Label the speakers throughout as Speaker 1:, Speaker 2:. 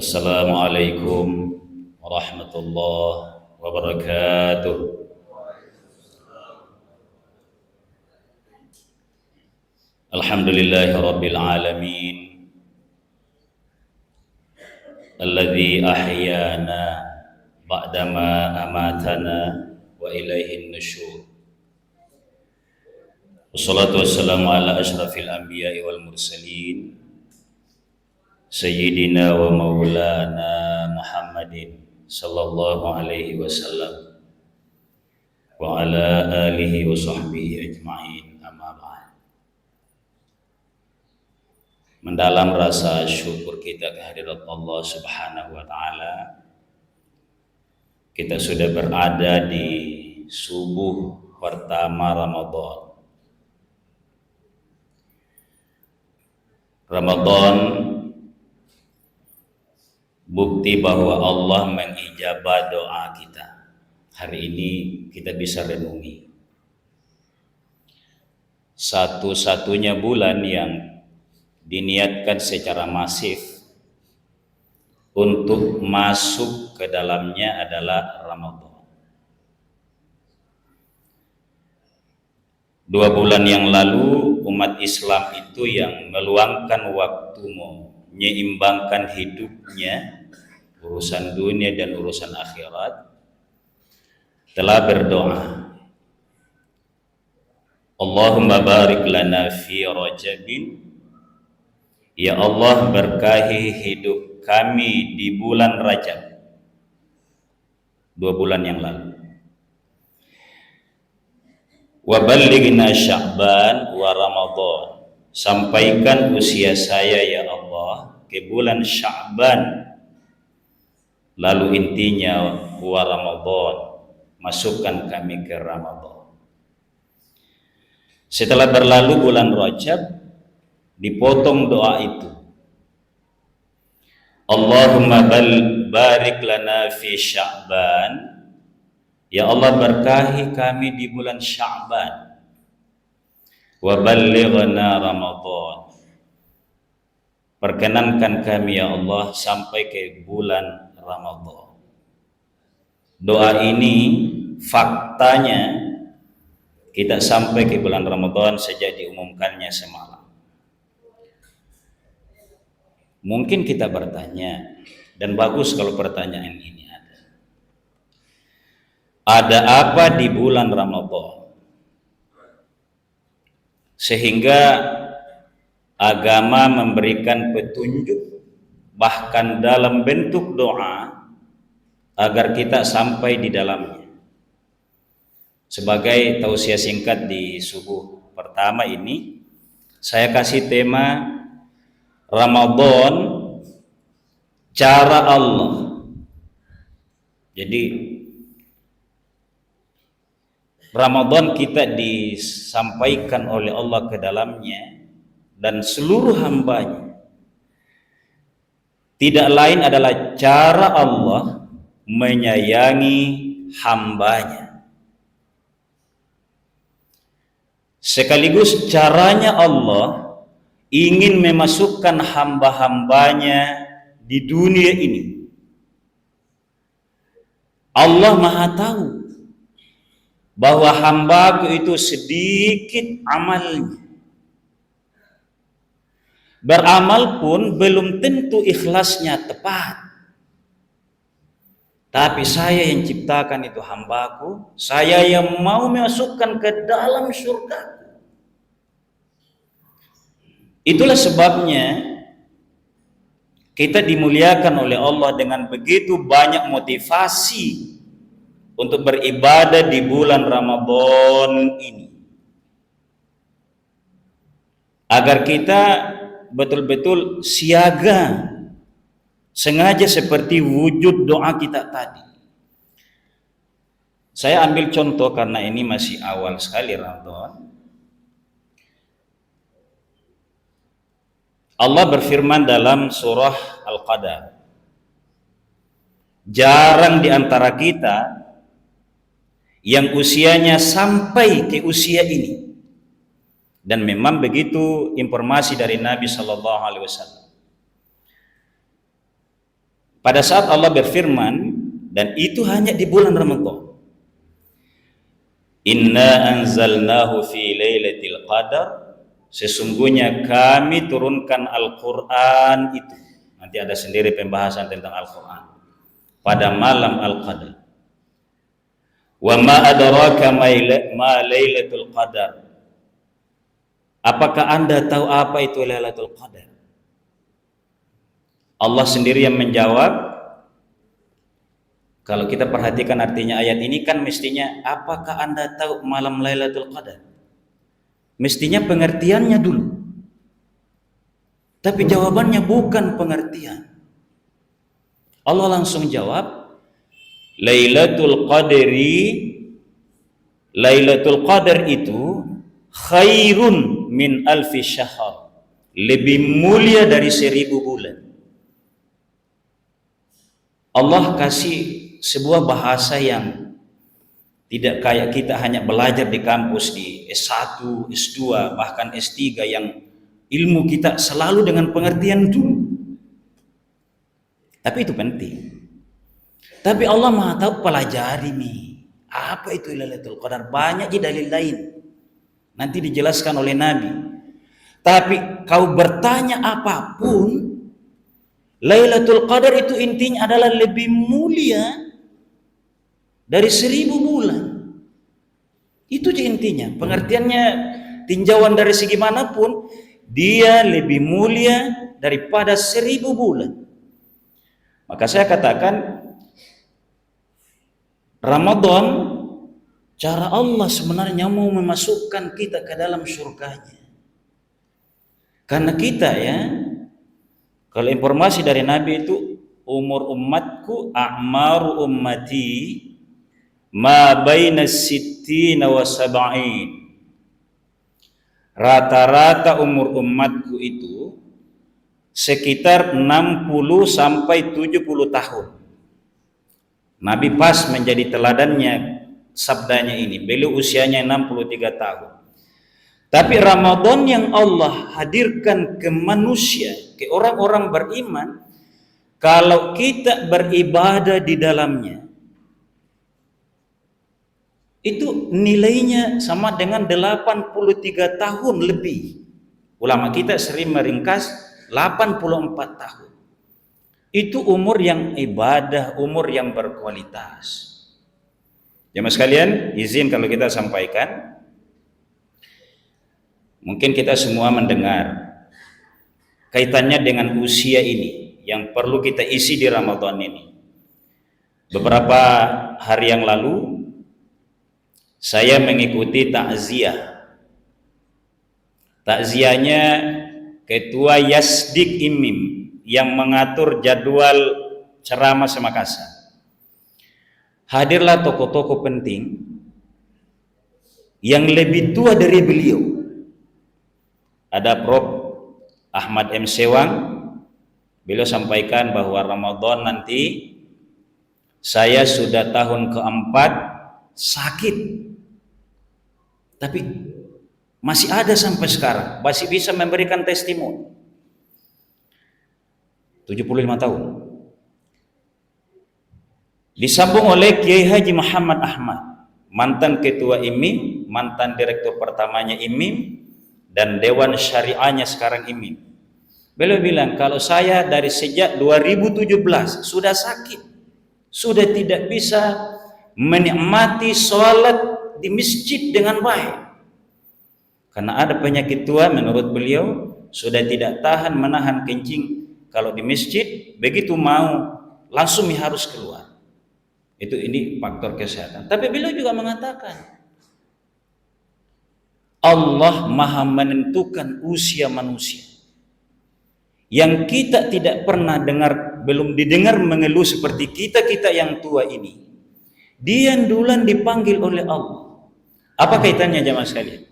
Speaker 1: Assalamualaikum warahmatullahi wabarakatuh. Alhamdulillahi rabbil alamin, alladzi ahyana ba'dama amatana wa ilaihin nusyur. Wassalatu wassalamu ala asyrafil anbiya'i wal mursalin Sayyidina wa maulana Muhammadin sallallahu alaihi wasallam wa ala alihi wa sahbihi ajma'in, amma ba'd. Mendalam rasa syukur kita kehadirat Allah Subhanahu wa taala, kita sudah berada di subuh pertama Ramadan, bukti bahwa Allah mengijabah doa kita. Hari ini kita bisa renungi satu-satunya bulan yang diniatkan secara masif untuk masuk ke dalamnya adalah Ramadan. 2 bulan yang lalu umat Islam itu yang meluangkan waktu menyeimbangkan hidupnya, urusan dunia dan urusan akhirat, telah berdoa, Allahumma barik lana fi Rajabin, ya Allah berkahi hidup kami di bulan Rajab. 2 bulan yang lalu. Wa ballighna Sya'ban wa Ramadan, sampaikan usia saya ya Allah ke bulan Sya'ban, lalu intinya wa Ramadan, masukkan kami ke Ramadan. Setelah berlalu bulan Rajab, dipotong doa itu, Allahumma barik lana fi Sya'ban, ya Allah berkahi kami di bulan Sya'ban, wa ballighna Ramadan, perkenankan kami ya Allah sampai ke bulan Ramadan. Doa ini faktanya kita sampai ke bulan Ramadan sejak diumumkannya semalam. Mungkin kita bertanya, dan bagus kalau pertanyaan ini ada. Ada apa di bulan Ramadan sehingga agama memberikan petunjuk bahkan dalam bentuk doa agar kita sampai di dalamnya? Sebagai tausiah singkat di subuh pertama ini, saya kasih tema Ramadan cara Allah. Jadi Ramadan kita disampaikan oleh Allah ke dalamnya dan seluruh hambanya, tidak lain adalah cara Allah menyayangi hambanya, sekaligus caranya Allah ingin memasukkan hamba-hambanya di dunia ini. Allah Maha tahu bahwa hambaku itu sedikit amalnya, beramal pun belum tentu ikhlasnya tepat. Tapi saya yang ciptakan itu hambaku, saya yang mau masukkan ke dalam surga. Itulah sebabnya kita dimuliakan oleh Allah dengan begitu banyak motivasi untuk beribadah di bulan Ramadan ini, agar kita betul-betul siaga, sengaja seperti wujud doa kita tadi. Saya ambil contoh karena ini masih awal sekali Ramadan. Allah berfirman dalam surah Al-Qadar, jarang di antara kita yang usianya sampai ke usia ini. Dan memang begitu informasi dari Nabi Sallallahu Alaihi Wasallam. Pada saat Allah berfirman, dan itu hanya di bulan Ramadan. Inna anzalnahu fi lailatul qadar. Sesungguhnya kami turunkan Al-Quran itu. Nanti ada sendiri pembahasan tentang Al-Quran. Pada malam Al-Qadar. Wa ma adraka ma lailatul qadar. Apakah Anda tahu apa itu Lailatul Qadar? Allah sendiri yang menjawab. Kalau kita perhatikan artinya ayat ini kan mestinya, apakah Anda tahu malam Lailatul Qadar? Mestinya pengertiannya dulu. Tapi jawabannya bukan pengertian. Allah langsung jawab, Lailatul Qadar itu khairun min alfi syahr. Lebih mulia dari 1000 bulan. Allah kasih sebuah bahasa yang tidak kayak kita hanya belajar di kampus di S1, S2, bahkan S3 yang ilmu kita selalu dengan pengertian dulu. Tapi itu penting. Tapi Allah Maha tahu, pelajari nih. Apa itu Lailatul Qadar? Banyak di dalil lain. Nanti dijelaskan oleh Nabi. Tapi kau bertanya apapun, Lailatul Qadar itu intinya adalah lebih mulia dari 1000 bulan. Itu aja intinya. Pengertiannya tinjauan dari segi manapun, dia lebih mulia daripada 1000 bulan. Maka saya katakan, Ramadan, cara Allah sebenarnya mau memasukkan kita ke dalam surganya. Karena kita ya, kalau informasi dari Nabi itu, umur umatku, a'maru ummati ma baina sittina wa sab'in. Rata-rata umur umatku itu sekitar 60 sampai 70 tahun. Nabi pas menjadi teladannya sabdanya ini. Beliau usianya 63 tahun. Tapi Ramadan yang Allah hadirkan ke manusia, ke orang-orang beriman, kalau kita beribadah di dalamnya, itu nilainya sama dengan 83 tahun lebih. Ulama kita sering meringkas 84 tahun. Itu umur yang ibadah, umur yang berkualitas. Jemaah sekalian, izin kalau kita sampaikan, mungkin kita semua mendengar kaitannya dengan usia ini yang perlu kita isi di Ramadan ini. Beberapa hari yang lalu saya mengikuti takziah. Takziahnya Ketua Yasdik Imim yang mengatur jadwal ceramah Makassar. Hadirlah tokoh-tokoh penting yang lebih tua dari beliau. Ada Prof. Ahmad M. Sewang. Beliau sampaikan bahwa Ramadan nanti saya sudah tahun keempat sakit, tapi masih ada sampai sekarang, masih bisa memberikan testimoni. 75 tahun. Disambung oleh Kiai Haji Muhammad Ahmad, mantan ketua IMIM, mantan direktur pertamanya IMIM, dan Dewan Syariahnya sekarang IMIM. Beliau bilang, kalau saya dari sejak 2017 sudah sakit, sudah tidak bisa menikmati sholat di masjid dengan baik. Karena ada penyakit tua, menurut beliau, sudah tidak tahan menahan kencing kalau di masjid, begitu mau langsung harus keluar. Ini faktor kesehatan. Tapi beliau juga mengatakan, Allah Maha menentukan usia manusia. Yang kita tidak pernah dengar, belum didengar mengeluh seperti kita yang tua ini. Dia duluan dipanggil oleh Allah. Apa kaitannya jemaah sekalian?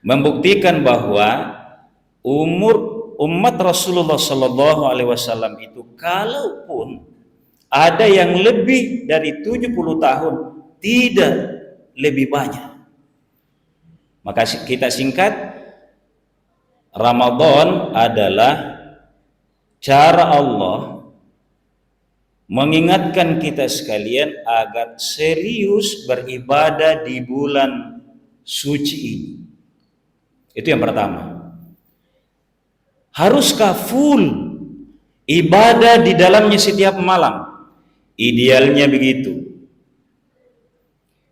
Speaker 1: Membuktikan bahwa umur umat Rasulullah Sallallahu Alaihi Wasallam itu, kalaupun ada yang lebih dari 70 tahun, tidak lebih banyak. Maka kita singkat, Ramadan adalah cara Allah mengingatkan kita sekalian agar serius beribadah di bulan suci ini. Itu yang pertama. Haruskah full ibadah di dalamnya setiap malam? Idealnya begitu.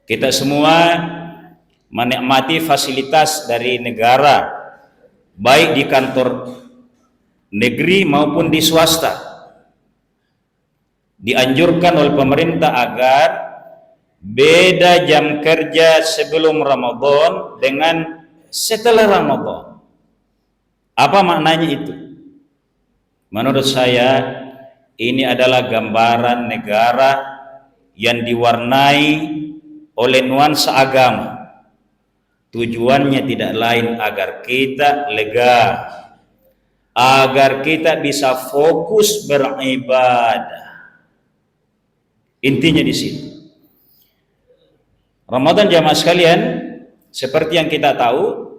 Speaker 1: Kita semua menikmati fasilitas dari negara, baik di kantor negeri maupun di swasta. Dianjurkan oleh pemerintah agar beda jam kerja sebelum Ramadan dengan setelah Ramadan. Apa maknanya itu? Menurut saya ini adalah gambaran negara yang diwarnai oleh nuansa agama. Tujuannya tidak lain agar kita lega, agar kita bisa fokus beribadah. Intinya di situ. Ramadan jamaah sekalian, seperti yang kita tahu,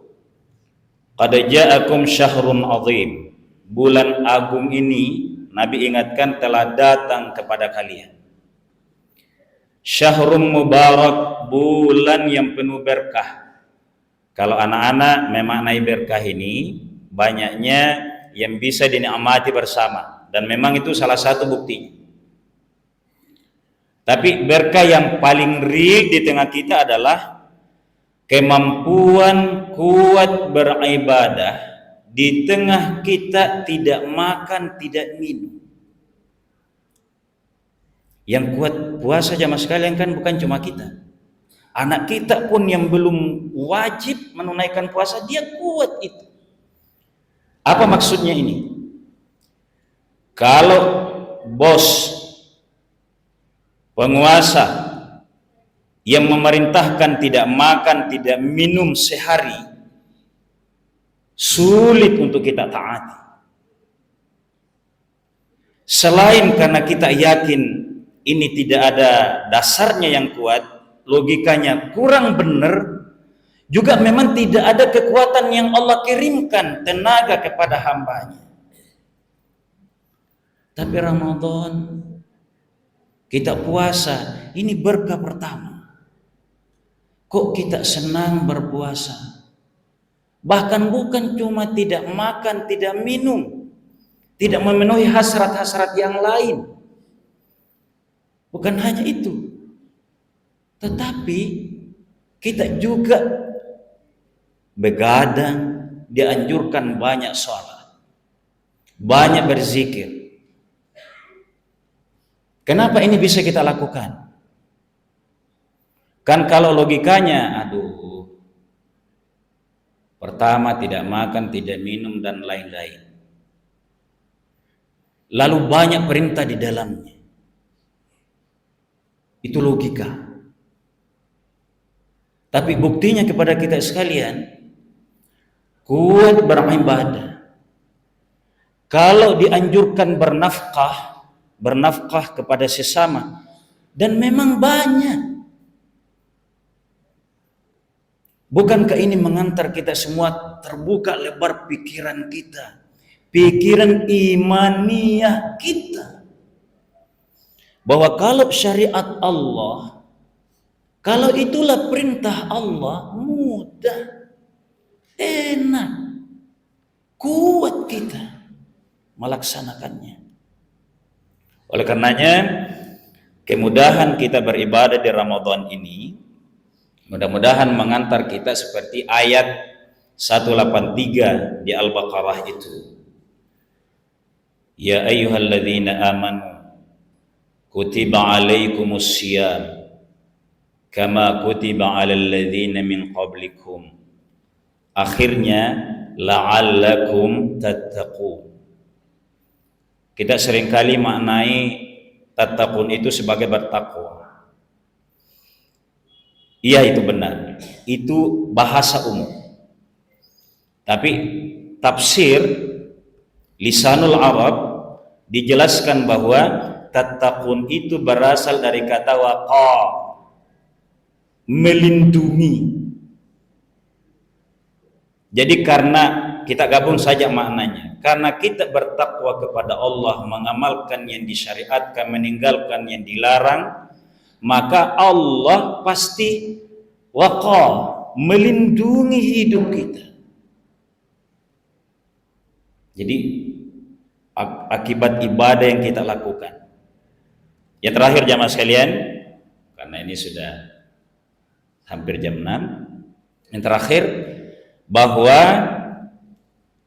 Speaker 1: qad ja'akum syahrun azim. Bulan agung ini Nabi ingatkan telah datang kepada kalian. Syahrun mubarak, bulan yang penuh berkah. Kalau anak-anak memaknai berkah ini, banyaknya yang bisa dinikmati bersama, dan memang itu salah satu buktinya. Tapi berkah yang paling real di tengah kita adalah kemampuan kuat beribadah di tengah kita tidak makan, tidak minum. Yang kuat puasa jamaah sekalian kan bukan cuma kita. Anak kita pun yang belum wajib menunaikan puasa, dia kuat itu. Apa maksudnya ini? Kalau bos, penguasa yang memerintahkan tidak makan, tidak minum sehari, sulit untuk kita taati. Selain karena kita yakin ini tidak ada dasarnya yang kuat, logikanya kurang benar, juga memang tidak ada kekuatan yang Allah kirimkan tenaga kepada hambanya. Tapi Ramadan, kita puasa, ini berkah pertama. Kok kita senang berpuasa? Bahkan bukan cuma tidak makan, tidak minum, tidak memenuhi hasrat-hasrat yang lain. Bukan hanya itu, tetapi kita juga begadang, dianjurkan banyak sholat, banyak berzikir. Kenapa ini bisa kita lakukan? Kan kalau logikanya, pertama tidak makan, tidak minum, dan lain-lain. Lalu banyak perintah di dalamnya. Itu logika. Tapi buktinya kepada kita sekalian, kuat beribadah. Kalau dianjurkan bernafkah kepada sesama, dan memang banyak. Bukankah ini mengantar kita semua terbuka lebar pikiran kita, pikiran imaniyah kita, bahwa kalau syariat Allah, kalau itulah perintah Allah, mudah, enak, kuat kita melaksanakannya. Oleh karenanya, kemudahan kita beribadah di Ramadan ini mudah-mudahan mengantar kita seperti ayat 183 di Al-Baqarah itu. Ya ayyuhalladzina amanu kutiba alaikumus syiyam kama kutiba alal ladzina min qablikum. Akhirnya la'allakum tattaqun. Kita seringkali maknai tattaqun itu sebagai bertakwa. Iya, itu benar. Itu bahasa umum. Tapi tafsir lisanul Arab dijelaskan bahwa tattaqun itu berasal dari kata waqa, melindungi. Jadi karena kita gabung saja maknanya. Karena kita bertakwa kepada Allah, mengamalkan yang disyariatkan, meninggalkan yang dilarang, maka Allah pasti melindungi hidup kita. Jadi akibat ibadah yang kita lakukan. Yang terakhir jamaah sekalian, karena ini sudah hampir jam 6. Yang terakhir, bahwa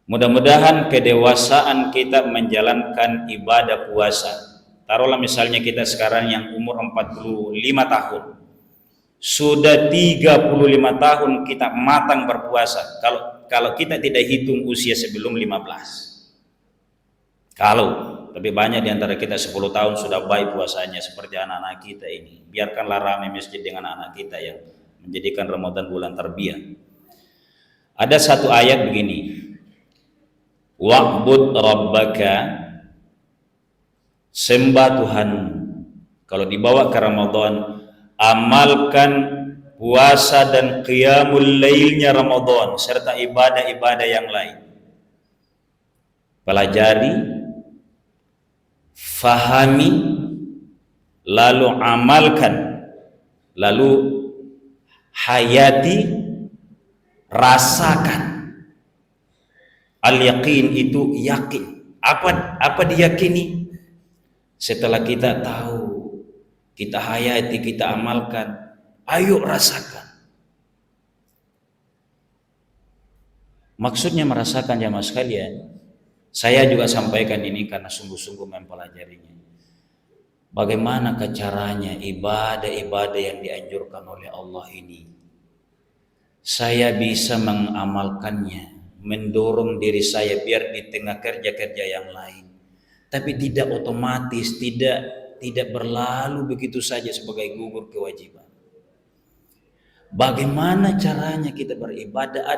Speaker 1: mudah-mudahan kedewasaan kita menjalankan ibadah puasa. Taruhlah misalnya kita sekarang yang umur 45 tahun. Sudah 35 tahun kita matang berpuasa. Kalau kita tidak hitung usia sebelum 15. Tapi banyak di antara kita 10 tahun sudah baik puasanya seperti anak-anak kita ini. Biarkanlah ramai masjid dengan anak kita yang menjadikan Ramadan bulan tarbiyah. Ada satu ayat begini. Wa'bud rabbaka, sembah Tuhan. Kalau dibawa ke Ramadan, amalkan puasa dan qiyamul lailnya Ramadan serta ibadah-ibadah yang lain. Pelajari, fahami, lalu amalkan, lalu hayati, rasakan. Al-yaqin itu yakin. Apa diyakini? Setelah kita tahu, kita hayati, kita amalkan, ayo rasakan. Maksudnya merasakan jamaah sekalian, saya juga sampaikan ini karena sungguh-sungguh mempelajarinya. Bagaimana caranya ibadah-ibadah yang dianjurkan oleh Allah ini saya bisa mengamalkannya, mendorong diri saya biar di tengah kerja-kerja yang lain, tapi tidak otomatis, tidak berlalu begitu saja sebagai gugur kewajiban. Bagaimana caranya kita beribadah?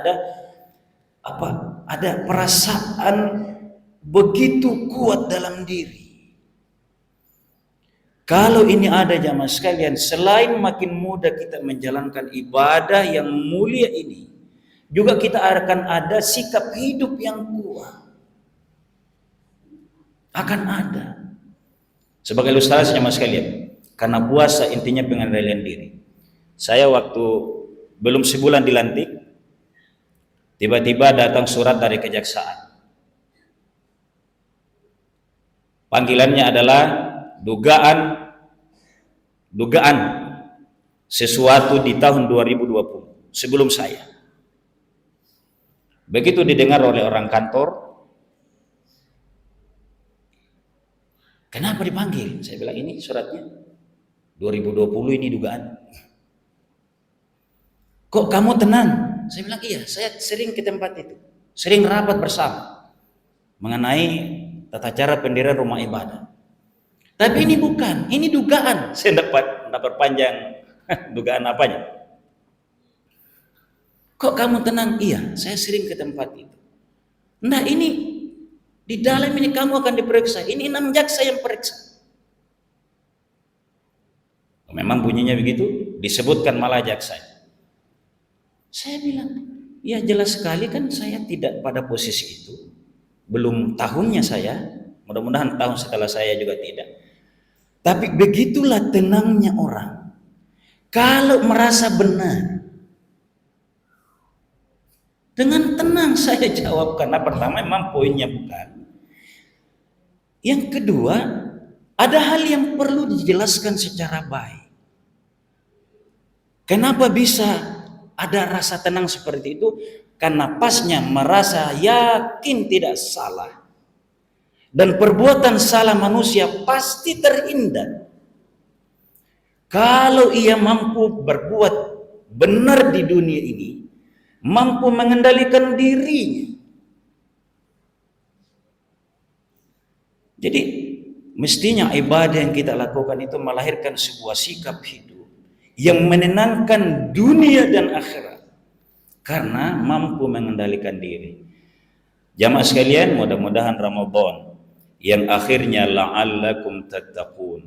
Speaker 1: Ada perasaan begitu kuat dalam diri. Kalau ini ada jamaah sekalian, selain makin mudah kita menjalankan ibadah yang mulia ini, juga kita akan ada sikap hidup yang kuat. Akan ada. Sebagai ilustrasi jamaah sekalian, karena puasa intinya pengendalian diri. Saya waktu belum sebulan dilantik, tiba-tiba datang surat dari kejaksaan. Panggilannya adalah dugaan sesuatu di tahun 2020 sebelum saya. Begitu didengar oleh orang kantor, kenapa dipanggil? Saya bilang ini suratnya 2020, ini dugaan. Kok kamu tenang? Saya bilang iya, saya sering ke tempat itu, sering rapat bersama mengenai tata cara pendirian rumah ibadah. Tapi ini bukan, ini dugaan. Saya dapat perpanjang dugaan apanya? Kok kamu tenang? Iya, saya sering ke tempat itu. Nah ini di dalam ini kamu akan diperiksa. Ini 6 jaksa yang periksa. Memang bunyinya begitu, disebutkan malah jaksa. Saya bilang, ya jelas sekali kan saya tidak pada posisi itu. Belum tahunnya saya, mudah-mudahan tahun setelah saya juga tidak. Tapi begitulah tenangnya orang. Kalau merasa benar, dengan tenang saya jawab. Karena pertama memang poinnya bukan. Yang kedua, ada hal yang perlu dijelaskan secara baik. Kenapa bisa ada rasa tenang seperti itu? Karena pasnya merasa yakin tidak salah. Dan perbuatan salah manusia pasti terhindar. Kalau ia mampu berbuat benar di dunia ini, mampu mengendalikan dirinya. Jadi mestinya ibadah yang kita lakukan itu melahirkan sebuah sikap hidup yang menenangkan dunia dan akhirat karena mampu mengendalikan diri. Jamaah sekalian, mudah-mudahan Ramadan yang akhirnya la'allakum tattaqun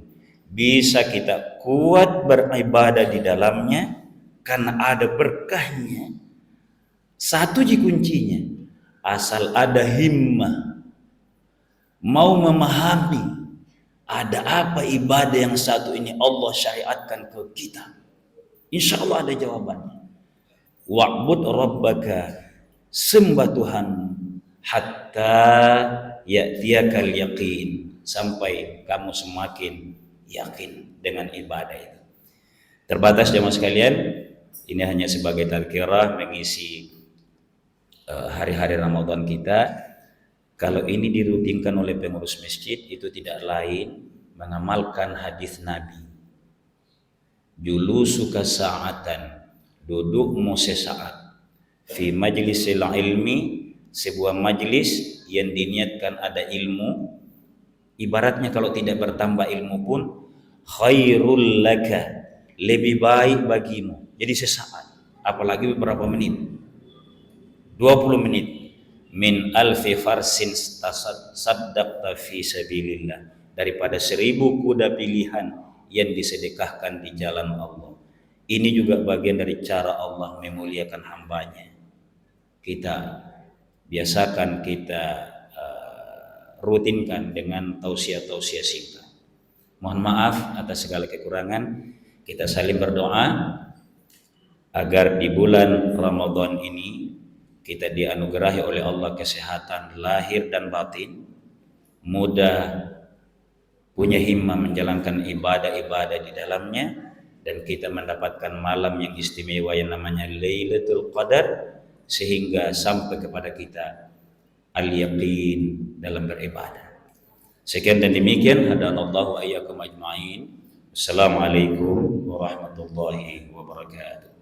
Speaker 1: bisa kita kuat beribadah di dalamnya karena ada berkahnya. Satu kuncinya, asal ada himmah, mau memahami ada apa ibadah yang satu ini Allah syariatkan ke kita, insya Allah ada jawabannya. Wa'bud rabbaka, sembah Tuhan, hatta ya'tiyakal yaqin, sampai kamu semakin yakin dengan ibadah itu. Terbatas jemaah sekalian, ini hanya sebagai tazkirah mengisi hari-hari Ramadan kita. Kalau ini dirutinkan oleh pengurus masjid, itu tidak lain mengamalkan hadis Nabi. Julusuka sa'atan, dudukmu sesaat, fi majlisil ilmi, sebuah majlis yang diniatkan ada ilmu. Ibaratnya kalau tidak bertambah ilmu pun khairul laka, lebih baik bagimu. Jadi sesaat, apalagi beberapa menit, 20 menit. Min alfi farsin saddaqta fi sabilillah, daripada 1000 kuda pilihan yang disedekahkan di jalan Allah. Ini juga bagian dari cara Allah memuliakan hambanya. Kita biasakan, kita rutinkan dengan tausiah-tausiah singkat. Mohon maaf atas segala kekurangan. Kita saling berdoa agar di bulan Ramadan ini kita dianugerahi oleh Allah kesehatan lahir dan batin, mudah punya himmah menjalankan ibadah-ibadah di dalamnya, dan kita mendapatkan malam yang istimewa yang namanya Lailatul Qadar, sehingga sampai kepada kita al-yaqin dalam beribadah. Sekian dan demikian, hadanallahu ayyakum ajma'in. Assalamualaikum warahmatullahi wabarakatuh.